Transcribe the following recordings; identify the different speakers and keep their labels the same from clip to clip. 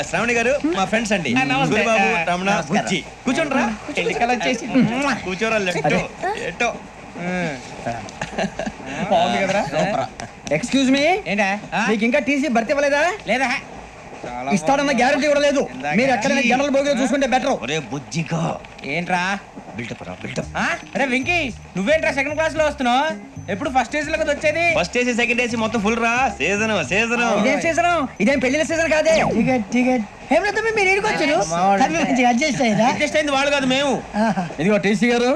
Speaker 1: శ్రావణి గారు మా ఫ్రెండ్స్ అండి. గురుబాబు, రమణ, బుజ్జి. కూర్చోండి రా. కూర్చోరా. ఎట్టో
Speaker 2: బాగుంది కదరా. ఎక్స్క్యూజ్ మీ, ఏంటా మీకు ఇంకా టీసీ భర్తీ ఇవ్వలేదా? లేదా ఇస్తాడన్న గ్యారంటీ కూడా లేదు. మీరు ఎక్కడైనా జనరల్ బోగిలో చూసుకుంటే బెటర్.
Speaker 1: ఒరే బుజ్జిగా
Speaker 2: ఏంట్రా
Speaker 1: బిల్డప్ రా బిల్డప్.
Speaker 2: అరే వెంకీ, నువ్వేంట్రా సెకండ్ క్లాస్ లో వస్తున్నావు? ఎప్పుడు ఫస్ట్ ఏసీ లో వచ్చేది?
Speaker 1: ఫస్ట్ ఏసీ సెకండ్ ఏసీ మొత్తం ఫుల్ రా. Season season.
Speaker 2: ఇదేం సీజన్? ఇదేం పెళ్లిన సీజన్ కాదే. టికెట్ టికెట్ మీరు అడ్జస్ట్ అయింది వాళ్ళు కాదు మేము. ఇదిగో టీసీ గారు,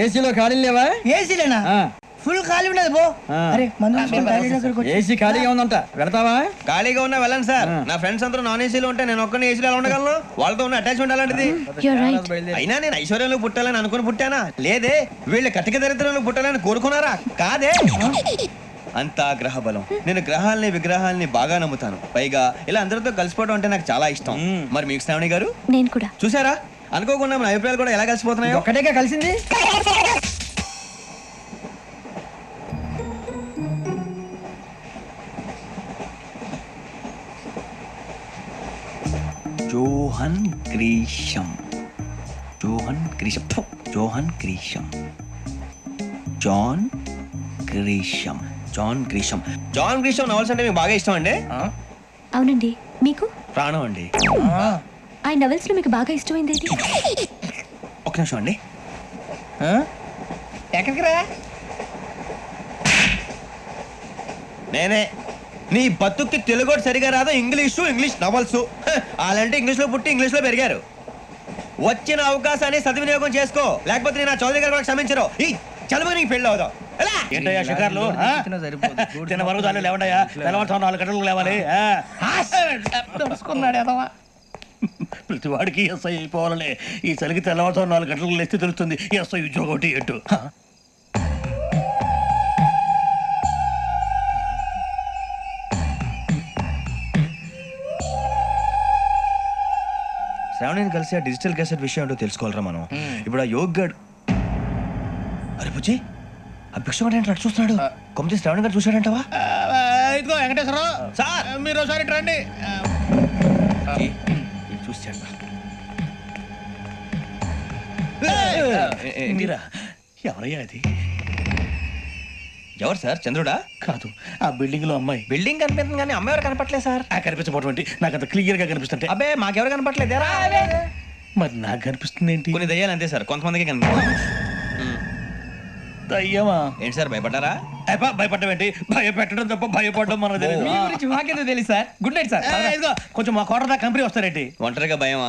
Speaker 2: ఏసీలో ఖాళీ లేవా? ఏసీలేనా? ఫుల్ ఖాళీ ఉండదు బో. అరే ఏసీ ఖాళీగా ఉందంట, వెళ్తావా?
Speaker 1: ఖాళీగా ఉన్నా వెళ్ళండి సార్. నా ఫ్రెండ్స్ అందరూ నాన్ ఏసీలో ఉంటే నేను ఒక్కనే ఏసీలో ఎలా ఉండగలను? వాళ్ళతో ఉన్న అటాచ్మెంట్ అలాంటిది. అయినా నేను ఐశ్వర్యంలో పుట్టాలని అనుకుని పుట్టానా? లేదే. వీళ్ళు కటిక దరిద్రంలో పుట్టాలని కోరుకున్నారా? కాదే. అంతా గ్రహ బలం. నేను గ్రహాలని విగ్రహాలని బాగా నమ్ముతాను. పైగా ఇలా అందరితో కలిసిపోవడం అంటే నాకు చాలా ఇష్టం. మరి మీకు శ్రావణి గారు?
Speaker 3: నేను కూడా.
Speaker 1: చూసారా, అనుకోకుండా మన అభిప్రాయాలు కూడా ఎలా కలిసిపోతున్నాయో.
Speaker 2: ఒక్కటేగా కలిసింది.
Speaker 1: Johan Grisham. Johan Grisham. Johan Grisham. John Grisham. John Grisham. John Grisham novels అంటే మీకు బాగా ఇష్టం అండి?
Speaker 3: అవునండి. మీకు?
Speaker 1: ప్రాణం అండి.
Speaker 3: ఆ నవల్స్ లో మీకు బాగా ఇష్టమైంది ఏంటి?
Speaker 1: ఒక నిమిషం అండి.
Speaker 2: ఎక్కడికి రా?
Speaker 1: నేనే. నీ బతుక్కి తెలుగు సరిగా రాదు. English novels. అలాంటి ఇంగ్లీష్ లో పుట్టి ఇంగ్లీష్ లో పెరిగారు. వచ్చిన అవకాశాన్ని సద్వినియోగం చేసుకో, లేకపోతే నేను ఆ చౌదరి గారు కూడా క్షమించరు. ఈ చదువు నీకు పెళ్ళి అవుదాం.
Speaker 4: ఏంటయ్యా షికార్లు? తిన్న వరకు చాలు లేవండయ్యా. తెల్లవారుతో 4 గంటలకు లేవాలి. ప్రతి వాడికి ఎస్ఐ అయిపోవాలనే ఈ చలికి తెల్లవారుతో 4 గంటలకు లేస్తే తెలుస్తుంది ఎస్ఐ ఉద్యోగం ఒకటి ఎటు.
Speaker 1: శ్రావణిని కలిసి ఆ డిజిటల్ క్యాసెట్ విషయం ఏంటో తెలుసుకోవాలరా మనం. ఇప్పుడు ఆ యోగ్గడ్. అరే బుజ్జి, ఆ భిక్షం అంటే చూస్తున్నాడు. కొమ్మతి శ్రావణి గారు చూశాడంటవా?
Speaker 4: ఇదిగో వెంకటేశ్వరరావు సార్, మీరు ఒకసారి రండి.
Speaker 1: చూస్తాడు.
Speaker 4: మీరా? ఎవరయ్యా అది?
Speaker 1: ఎవరు సార్? చంద్రుడా?
Speaker 4: కాదు, ఆ బిల్డింగ్ లో అమ్మాయి.
Speaker 1: బిల్డింగ్ కనిపిస్తుంది కానీ అమ్మాయి ఎవరు కనపట్లేదు సార్.
Speaker 4: కనిపించబోటువంటి నాకు అంత క్లియర్ గా కనిపిస్తుంటే.
Speaker 1: అబ్బే మాకెవరు కనపట్లేదు.
Speaker 4: మరి నాకు కనిపిస్తుంది ఏంటి?
Speaker 1: కొన్ని దయ్యాలు అంతే సార్, కొంతమందికి కనిపిస్తుంది.
Speaker 4: దయ్యమా?
Speaker 1: ఏంటి సార్ భయపడ్డారా?
Speaker 4: భయపడడం ఏంటి? భయపెట్టడం తప్ప భయపడడం మనకు తెలియదు.
Speaker 2: మీ గురించి మాకేదో తెలుసు సార్. Good night sir.
Speaker 4: ఇదిగో కొంచెం మా కోట దాకా కంపెనీ వస్తారేంటి?
Speaker 1: ఒంటరిగా భయమా?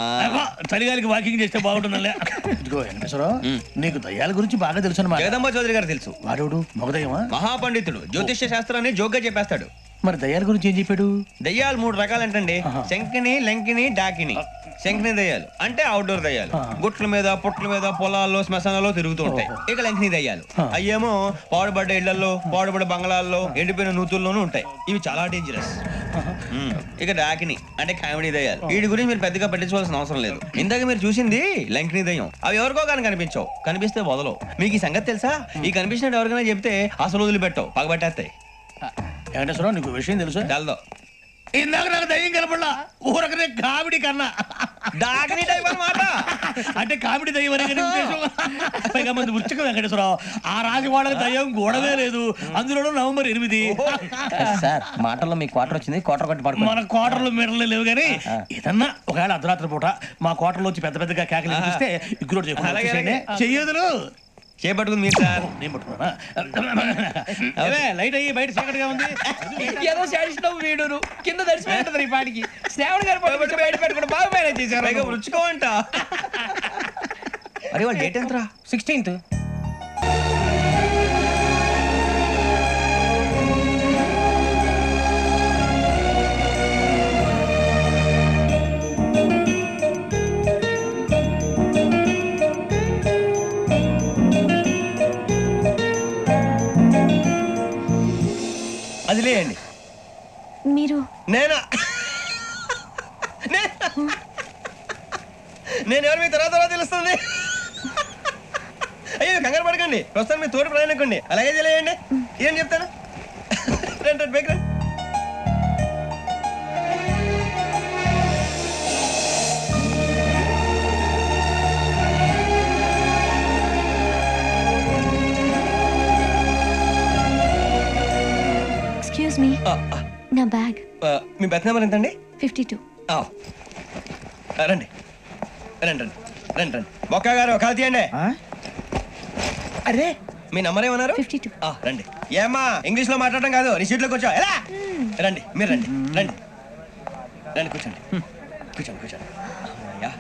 Speaker 4: చలిగాలికి వాకింగ్ చేస్తే బాగుంటుందిలే. ఇదిగో వెంకటేశ్వరరావు, నీకు దయ్యాల గురించి బాగా తెలుసు అన్నమాట.
Speaker 1: జగదంబ చౌదరి గారు తెలుసు.
Speaker 4: వాడోడు మగదయ్యమా?
Speaker 1: మహాపండితుడు. జ్యోతిష్య శాస్త్రాన్ని జోగ్గా చెప్పేస్తాడు.
Speaker 4: మరి దయ్యాల గురించి ఏం చెప్పాడు?
Speaker 1: దయ్యాలు 3 రకాలంటండి. శంకిని, లంకిని, డాకిని. శంకిని దయ్యాలు అంటే అవుట్డోర్ దయ్యాలు. గుట్ల మీద, పుట్ల మీద, పొలాల్లో, శ్మశానాల్లో తిరుగుతూ ఉంటాయి. ఇక లంకిని దయ్యాలు అయ్యేమో పాడుబడ్డ ఇళ్లలో, పాడుబడ్డ బంగ్లాల్లో, ఎండిపోయిన నూతుల్లోనూ ఉంటాయి. ఇవి చాలా డేంజరస్. ఇక డాకిని అంటే కామెడీ దయ్యాలు. వీటి గురించి మీరు పెద్దగా పట్టించుకోవాల్సిన అవసరం లేదు. ఇందాక మీరు చూసింది లంకిని దయ్యం. అవి ఎవరికో కానీ కనిపించవు. కనిపిస్తే వదలవు. మీకు ఈ సంగతి తెలుసా? ఈ కనిపించినట్టు ఎవరికైనా చెప్తే అసలు వదిలిపెట్టవు, పగబట్టేస్తాయి.
Speaker 4: వెంకటేశ్వరరావు, నీకు విషయం తెలుసు?
Speaker 1: డల్దో.
Speaker 4: ఇందాక నాకు దయ్యం కనపడలా, ఊరకనే కామెడీ కన్నా.
Speaker 1: డాకిని టైప్ అన్నమాట.
Speaker 4: అంటే కామెడీ దయ్యం అనే ఉద్దేశం. పైగా మంది ఉచ్చక వెంకటేశ్వరరావు, ఆ రాజు వాళ్ళకి దయ్యం గోడవే లేదు. అందులో November 8.
Speaker 2: సార్ మాటల్లో మీ క్వార్టర్ వచ్చింది. క్వార్టర్ కొట్టి పడుకో.
Speaker 4: మన క్వార్టర్లో మీటర్లు లేవు కానీ ఏదన్నా ఒకవేళ అర్ధరాత్రి పూట మా క్వార్టర్లో వచ్చి పెద్ద పెద్దగా కేకలు వినిపిస్తే ఇగ్గురు చెయ్యదులు
Speaker 1: చేపట్టుకుంది మీరు సార్.
Speaker 4: నేను పట్టుకున్నా. లైట్ అయ్యి బయట చీకటిగా ఉంది.
Speaker 2: ఏదో శాడిస్తున్నావు వీడును. కింద దర్శనం ఈ పాటికి శ్రావణ్ గారు బయట పెట్టుకుంటే బాగా మేనేజ్ చేశారు.
Speaker 1: రుచుకోవంట. అరే వాళ్ళు డేట్ ఎంతరా?
Speaker 2: 16th.
Speaker 1: అది లేండి.
Speaker 3: మీరు?
Speaker 1: నేను ఎవరు మీ తర్వాత తెలుస్తుంది. అయ్యో కంగారు పడకండి. ప్రస్తుతం మీ తోటి ప్రయాణకండి. అలాగే తెలియండి. ఏం చెప్తాను. రండి బైక్ రండి.
Speaker 3: నా బ్యాగ్
Speaker 1: మీ బెత్ నెంబర్ ఎంతండి?
Speaker 3: 52.
Speaker 1: రండి రండి రండి రండి రండి బొక్క గారు కాల్ తీయండి.
Speaker 2: అరే
Speaker 1: మీ నంబర్ ఏమన్నారు?
Speaker 3: 52.
Speaker 1: రండి. ఏమ్మా ఇంగ్లీష్ లో మాట్లాడడం కాదు, నీ సీట్లో కూర్చో. ఎలా రండి, మీరు రండి రండి రండి కూర్చోండి కూర్చోండి కూర్చోండి. అమ్మయ్యా.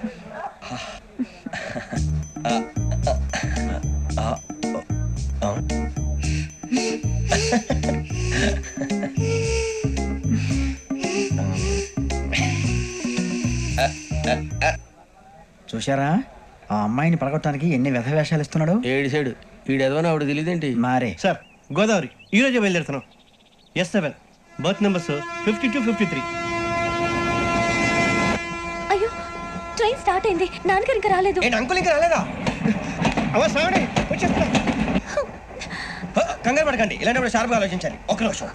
Speaker 2: చూశారా ఆ అమ్మాయిని పడగొట్టడానికి ఎన్ని వ్యధ వేషాలు ఇస్తున్నాడు.
Speaker 5: ఏడు సైడు ఈడెదవని ఆవిడ తెలియదేంటి?
Speaker 2: మారే
Speaker 6: సార్ గోదావరి ఈ రోజే బయలుదేరుతున్నాం. S7 berth numbers 52, 53.
Speaker 3: అయ్యో ట్రైన్ స్టార్ట్ అయింది, నాన్నగారు ఇంకా రాలేదు.
Speaker 1: ఏంటి అంకుల్ ఇంకా రాలేదా?
Speaker 6: శ్రావణి వచ్చేస్తున్నా.
Speaker 1: కంగారు పడకండి, ఇలాంటప్పుడు షార్ప్గా ఆలోచించాలి. ఒక్క నిమిషం.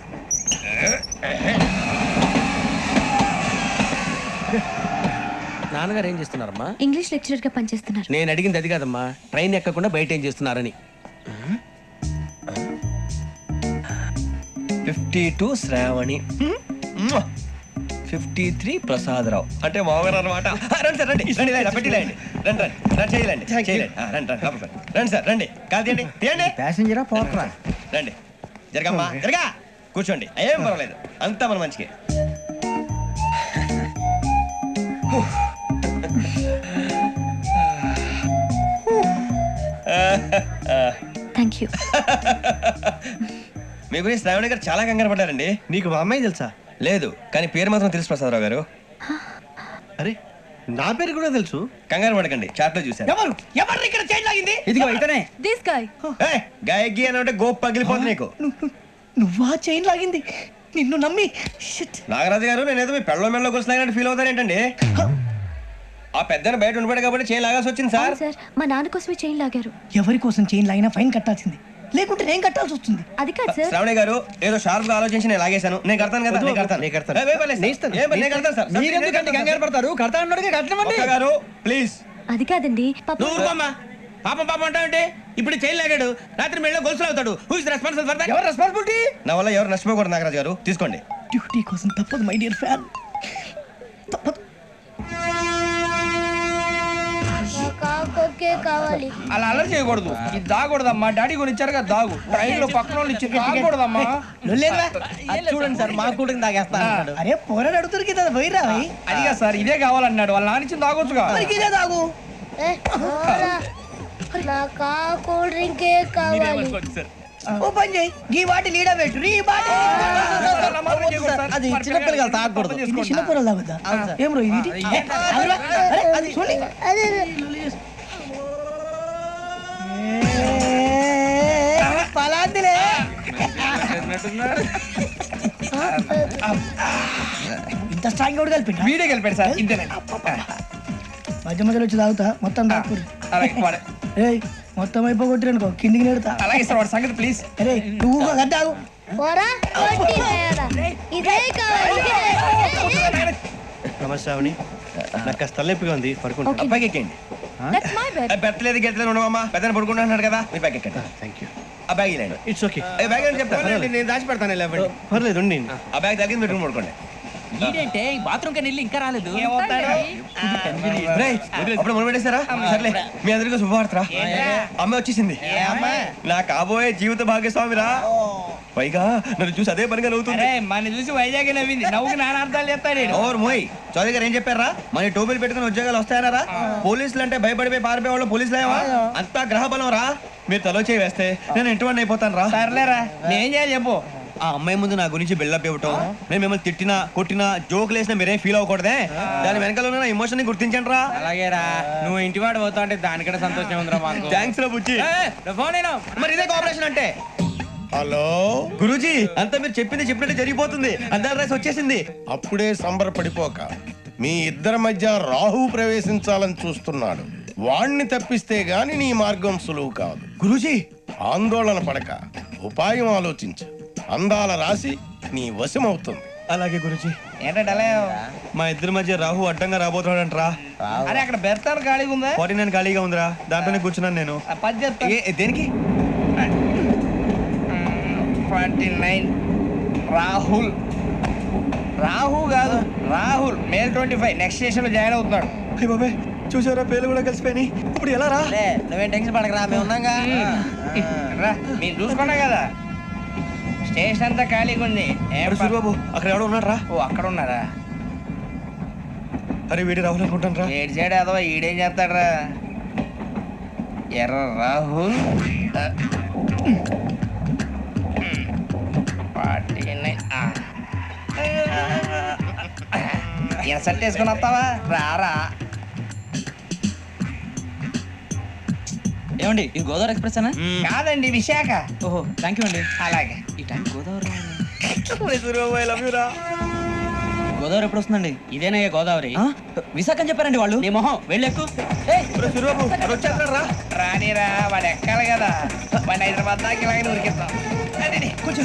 Speaker 5: నాన్నగారు ఏం చేస్తున్నారమ్మా?
Speaker 3: ఇంగ్లీష్ లెక్చరర్ గా పనిచేస్తున్నారు.
Speaker 5: నేను అడిగింది అది కాదమ్మా, ట్రైన్ ఎక్కకుండా బయట ఏం చేస్తున్నారని.
Speaker 1: 52 శ్రావణి, 53 ప్రసాదరావు అంటే మామగారు అనమాట. రండి సార్ రండి రండి రండి పెట్టి రండి రండి రండి రండి చేయలేండి చేయలేండి రండి రండి లోపలికి రండి సార్ రండి కాదు తీయండి తీయండి
Speaker 2: ప్యాసింజరా పోట్రా.
Speaker 1: రండి జరగమ్మా జరగా కూర్చోండి, ఏం పర్వాలేదు, అంతా మన మంచికి.
Speaker 3: Thank you.
Speaker 1: మీ గురించి శ్రావణి గారు చాలా కంగారు పడ్డారండి.
Speaker 6: నీకు మా అమ్మాయి తెలుసా?
Speaker 1: లేదు, కానీ పేరు మాత్రం తెలుసు ప్రసాదరావు గారు.
Speaker 6: అరే నా పేరు కూడా తెలుసు.
Speaker 1: కంగారు పడకండి, చాట్లో చూశాను.
Speaker 2: ఎవరు ఎవరు ఇక్కడ చైన్ లాగింది? ఇదిగో ఇతనే.
Speaker 3: This guy.
Speaker 1: గాయకి అని అంటే గోప్ పగిలిపోతుంది నీకు.
Speaker 2: నువ్వా చైన్ లాగింది? నిన్ను నమ్మి షిట్.
Speaker 1: నాగరాజు గారు నేనేదో మీ పెళ్ళ మెళ్ళలో కూర్చున్నానంటే ఫీల్ అవుతారేంటండి? ఆ పెద్దని బయట ఉండిపోయాడు కాబట్టి చైన్ లాగాల్సి వచ్చింది సార్.
Speaker 3: సార్ మా నాన్న కోసమే చైన్ లాగారు.
Speaker 2: ఎవరి కోసం చైన్ లాగినా ఫైన్ కట్టాల్సింది, లేకుంటే నేను కట్టాల్సి వస్తుంది.
Speaker 3: అది కాదు సార్.
Speaker 1: శ్రావణి గారు ఏదో షార్ప్ గా ఆలోచించి నేను లాగేశాను. నేను కడతాను కదా, నేను కడతాను. నేను కడతాను సార్.
Speaker 2: మీరెందుకంటే కంగారు పడతారు? కడతా అన్నాడుగా కట్టమండి.
Speaker 1: ఒక్క గారు ప్లీజ్.
Speaker 3: అది కాదండి పాప.
Speaker 5: నువ్వు ఊరుకోమ్మా. పాపం పాపం అంటావంటే ఇప్పుడు చైన్ లాగాడు, రాత్రి మెళ్ళో గొలుసులు అవుతాడు. Who is responsible for that?
Speaker 2: ఎవరు రెస్పాన్సిబిలిటీ?
Speaker 1: నా వల్ల ఎవరు నష్టపోకూడదు నాగరాజు గారు, తీసుకోండి.
Speaker 2: డ్యూటీ కోసం తప్పదు మై డియర్ ఫ్యాన్, తప్పదు.
Speaker 7: కావాలి.
Speaker 5: అలా అలర్ చేయకూడదు, ఇది దాగకూడదమ్మా. డాడీ కొని ఇచ్చారు కదా దాగు, ట్రైన్ లో పక్కన వాళ్ళు ఇచ్చి దాగకూడదమ్మా.
Speaker 2: చూడండి సార్, మా కూడా తాగేస్తాను. అరే పోరాడు అడుగుతారు కదా, పోయిరా.
Speaker 5: అదిగా సార్, ఇదే కావాలన్నాడు. వాళ్ళ నాన్న ఇచ్చింది తాగొచ్చుగా.
Speaker 2: ఇదే తాగు.
Speaker 7: నాకు కూల్ డ్రింకే కావాలి.
Speaker 2: ఓ పని చేయి, ఈ బాటి లీడ పెట్టు. ఈ బాటి అది చిన్నపిల్లలు తాగకూడదు, చిన్నపిల్లలు తాగుతా. ఏం రో ఇది? అది చూడండి,
Speaker 7: అదే
Speaker 2: పలాందిలే. ఇంత స్ట్రాంగ్ కూడా కలిపి
Speaker 5: వీడియో గెలిపాడు సార్, ఇంతేనే.
Speaker 2: మధ్య మధ్యలో వచ్చి తాగుతా, మొత్తం తాగుతుంది.
Speaker 5: అలాగే
Speaker 2: ఏయ్ మొత్తం అయిపోగొట్టిరనుకో కిందికి నేడుతా.
Speaker 5: అలాగే సార్, వాడి సంగతి ప్లీజ్.
Speaker 2: అరే నువ్వు గద్దాగు.
Speaker 7: పోరా కొట్టి వేయరా. ఇదే కావాలి.
Speaker 6: నమస్తే శ్రావణి, నాకు కాస్త తలెప్పిగా ఉంది, పడుకుంటా.
Speaker 3: Okay.
Speaker 1: అబ్బాయికి ఎక్కండి.
Speaker 3: That's my bed.
Speaker 1: పెట్టలేదు గెట్టలేదు ఉండవమ్మా, పెద్దని పడుకుంటున్నాడు కదా, మీరు బ్యాగ్ ఎక్కండి.
Speaker 6: Thank you.
Speaker 1: ఆ బ్యాగ్ ఇలాండి.
Speaker 6: It's okay.
Speaker 1: బ్యాగ్ అని చెప్తాను.
Speaker 5: నేను దాచి పెడతాను.
Speaker 6: పర్లేదు ఉండి.
Speaker 1: ఆ బ్యాగ్ తగ్గింది మీరు రూమ్ పడుకోండి.
Speaker 5: బాత్రూమ్ కని ఇంకా రాలేదు.
Speaker 1: రేయ్, అప్పుడు మొదలు పెట్టేశారా? సర్లే, మీ అందరికీ శుభవార్తరా. అమ్మ వచ్చేసింది, నా కాబోయే జీవిత భాగ్యస్వామిరా. పైగా నన్ను చూసి అదే పనిగా నవ్వుతుంది.
Speaker 5: మన చూసి వైజాగ్ నవ్వింది, నవ్వుకి నాన్న అర్థాలు చెప్తాడు.
Speaker 1: ఓర్ మోయ్, చౌదరి గారు ఏం చెప్పారా? మన టోబీలు పెట్టుకుని ఉద్యోగాలు వస్తాయన్నారా? పోలీసులు అంటే భయపడిపోయి పారిపోయే వాళ్ళు పోలీసులేవా? అంతా గ్రహ బలం రా. మీరు తలో చేయి వేస్తే నేను ఇంటివాడిని అయిపోతాను రా.
Speaker 5: సర్లేరా, నేనేం చేయాలి చెప్పు.
Speaker 1: ఆ అమ్మాయి ముందు నా గురించి బిల్డప్ ఇవ్వటం, నేను మిమ్మల్ని తిట్టినా కొట్టినా జోకులు వేసినా మీరేం ఫీల్ అవ్వకూడదే. దాని వెనకాల ఉన్న ఎమోషన్ ని గుర్తించండి రా.
Speaker 5: అలాగేరా, నువ్వు ఇంటివాడు పోతా అంటే దానికంటే సంతోషం ఉందిరా మాకు.
Speaker 1: థ్యాంక్స్ రా బుజ్జి.
Speaker 5: ఫోన్ అయినా
Speaker 1: మరి ఇదే కోఆపరేషన్ అంటే.
Speaker 8: హలో
Speaker 1: గురూజీ, అంతా మీరు చెప్పింది చెప్పినట్టు జరిగిపోతుంది. అందరి రైస్ వచ్చేసింది.
Speaker 8: అప్పుడే సంబరపడిపోక, మీ ఇద్దరి మధ్య రాహు ప్రవేశించాలని చూస్తున్నాడు. వాణ్ణి తప్పిస్తే గాని నీ మార్గం సులువు కాదు.
Speaker 1: గురూజీ,
Speaker 8: ఆందోళన పడక, ఉపాయం ఆలోచించు. అందాల రాశి నీ వశమవుతుంది.
Speaker 1: అలాగే గురూజీ.
Speaker 5: ఏంటంటే
Speaker 1: మా ఇద్దరి మధ్య రాహు అడ్డంగా రాబోతున్నాడంట్రా.
Speaker 5: అరే అక్కడ బెర్తాను ఖాళీగా ఉందా?
Speaker 1: 49 ఖాళీగా ఉందిరా, దాంట్లోనే కూర్చున్నాను నేను.
Speaker 5: పది చెప్తా.
Speaker 1: దేనికి?
Speaker 5: 49 రాహుల్ రాహు కాదు రాహుల్ మేల్ 25 నెక్స్ట్ స్టేషన్ లో జాయిన్ అవుతున్నాడు.
Speaker 1: బాబాయ్ చూసారా పేర్లు కూడా కలిసిపోయినాయి. ఇప్పుడు ఎలా రా?
Speaker 2: నువ్వేం టెన్షన్ పడకరా మేము ఉన్నాగా.
Speaker 5: రా మీరు చూసుకున్నా కదా స్టేషన్ అంతా ఖాళీగా ఉంది.
Speaker 1: సూరిబాబు అక్కడ ఎవడో ఉన్నాడు రా.
Speaker 5: ఓ అక్కడ ఉన్నారా?
Speaker 1: అరే వీడి రాహుల్ అనుకుంటాను రా.
Speaker 5: ఏడు సైడ్ అదో ఈడేం చేస్తాడరా? ఎర్ర రాహుల్ సెట్ వేసుకుని వస్తావా? రారా.
Speaker 2: ఏమండి ఇది గోదావరి ఎక్స్ప్రెస్ అనా?
Speaker 5: కాదండి విశాఖ.
Speaker 2: ఓహో థ్యాంక్ యూ అండి.
Speaker 5: అలాగే
Speaker 2: ఈ టైం గోదావరి
Speaker 6: గోదావరి ఎప్పుడు వస్తుందండి?
Speaker 2: ఇదేనయ్య గోదావరి. విశాఖ అని చెప్పారండి వాళ్ళు. నీ మొహం వెళ్ళెక్కు.
Speaker 1: సూరిబాబు వచ్చేస్తాడు రా.
Speaker 5: రానిరా వాడు ఎక్కాలి కదా. వాడిని హైదరాబాద్ దాకా ఇలాగే ఉరికిద్దాం.
Speaker 1: కొంచెం